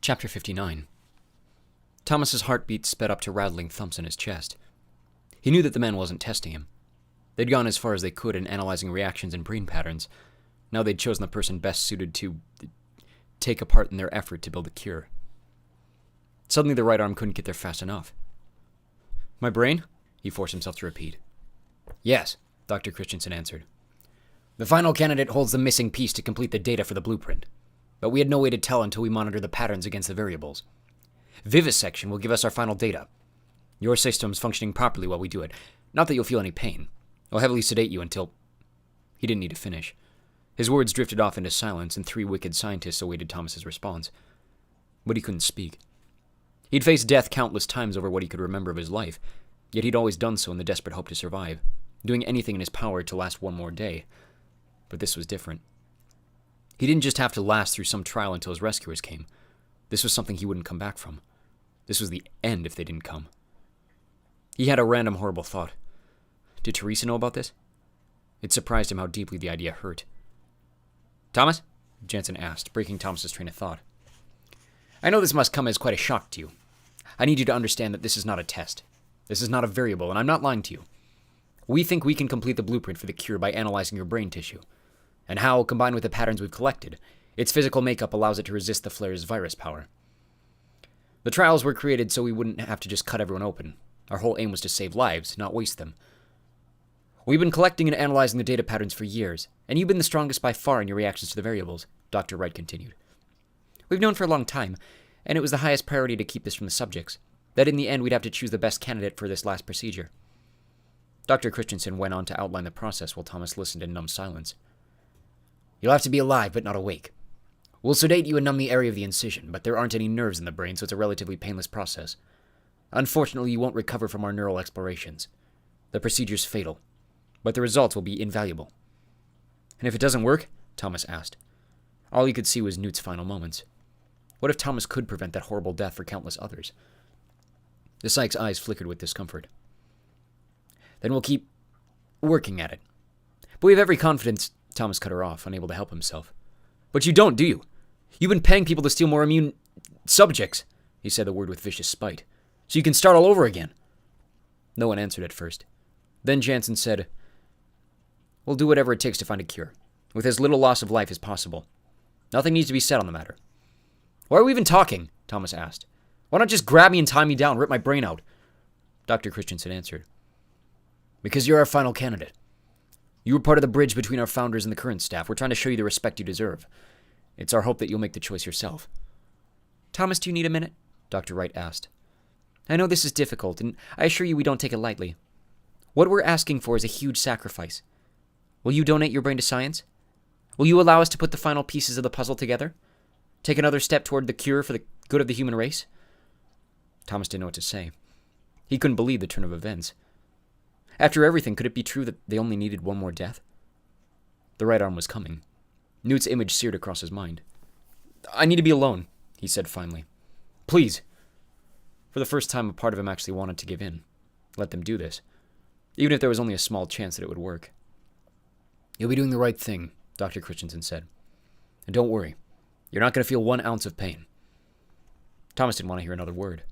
Chapter 59. Thomas's heartbeat sped up to rattling thumps in his chest. He knew that the man wasn't testing him. They'd gone as far as they could in analyzing reactions and brain patterns. Now they'd chosen the person best suited to take a part in their effort to build a cure. Suddenly the right arm couldn't get there fast enough. "My brain?" he forced himself to repeat. "Yes," Dr. Christensen answered. "The final candidate holds the missing piece to complete the data for the blueprint. But we had no way to tell until we monitor the patterns against the variables. Vivisection will give us our final data. Your system's functioning properly while we do it. Not that you'll feel any pain. I'll heavily sedate you until..." He didn't need to finish. His words drifted off into silence, and three wicked scientists awaited Thomas's response. But he couldn't speak. He'd faced death countless times over what he could remember of his life, yet he'd always done so in the desperate hope to survive, doing anything in his power to last one more day. But this was different. He didn't just have to last through some trial until his rescuers came. This was something he wouldn't come back from. This was the end if they didn't come. He had a random horrible thought. Did Teresa know about this? It surprised him how deeply the idea hurt. "Thomas?" Jansen asked, breaking Thomas's train of thought. "I know this must come as quite a shock to you. I need you to understand that this is not a test. This is not a variable, and I'm not lying to you. We think we can complete the blueprint for the cure by analyzing your brain tissue, and how, combined with the patterns we've collected, its physical makeup allows it to resist the flare's virus power. The trials were created so we wouldn't have to just cut everyone open. Our whole aim was to save lives, not waste them. We've been collecting and analyzing the data patterns for years, and you've been the strongest by far in your reactions to the variables," Dr. Wright continued. "We've known for a long time, and it was the highest priority to keep this from the subjects, that in the end we'd have to choose the best candidate for this last procedure." Dr. Christensen went on to outline the process while Thomas listened in numb silence. "You'll have to be alive, but not awake. We'll sedate you and numb the area of the incision, but there aren't any nerves in the brain, so it's a relatively painless process. Unfortunately, you won't recover from our neural explorations. The procedure's fatal, but the results will be invaluable." "And if it doesn't work?" Thomas asked. All he could see was Newt's final moments. What if Thomas could prevent that horrible death for countless others? The psych's eyes flickered with discomfort. "Then we'll keep working at it. But we have every confidence..." Thomas cut her off, unable to help himself. "But you don't, do you? You've been paying people to steal more immune subjects," he said the word with vicious spite. "So you can start all over again." No one answered at first. Then Jansen said, "We'll do whatever it takes to find a cure, with as little loss of life as possible. Nothing needs to be said on the matter." "Why are we even talking?" Thomas asked. "Why not just grab me and tie me down, rip my brain out?" Dr. Christensen answered. "Because you're our final candidate. You were part of the bridge between our founders and the current staff. We're trying to show you the respect you deserve. It's our hope that you'll make the choice yourself." "Thomas, do you need a minute?" Dr. Wright asked. "I know this is difficult, and I assure you we don't take it lightly. What we're asking for is a huge sacrifice. Will you donate your brain to science? Will you allow us to put the final pieces of the puzzle together? Take another step toward the cure for the good of the human race?" Thomas didn't know what to say. He couldn't believe the turn of events. After everything, could it be true that they only needed one more death? The right arm was coming. Newt's image seared across his mind. "I need to be alone," he said finally. "Please." For the first time, a part of him actually wanted to give in. Let them do this. Even if there was only a small chance that it would work. "You'll be doing the right thing," Dr. Christensen said. "And don't worry. You're not going to feel 1 ounce of pain." Thomas didn't want to hear another word.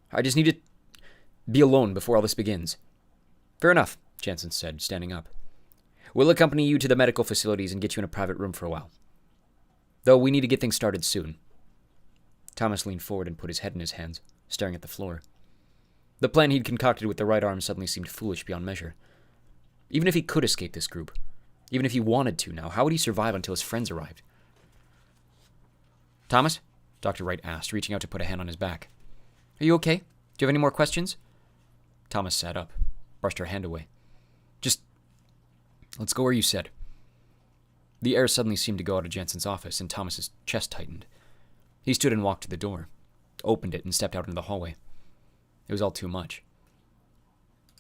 "I just need to be alone before all this begins." "Fair enough," Jansen said, standing up. "We'll accompany you to the medical facilities and get you in a private room for a while. Though we need to get things started soon." Thomas leaned forward and put his head in his hands, staring at the floor. The plan he'd concocted with the right arm suddenly seemed foolish beyond measure. Even if he could escape this group, even if he wanted to now, how would he survive until his friends arrived? "Thomas?" Dr. Wright asked, reaching out to put a hand on his back. "Are you okay? Do you have any more questions?" Thomas sat up, brushed her hand away. "Just... let's go where you said." The air suddenly seemed to go out of Jansen's office, and Thomas's chest tightened. He stood and walked to the door, opened it, and stepped out into the hallway. It was all too much.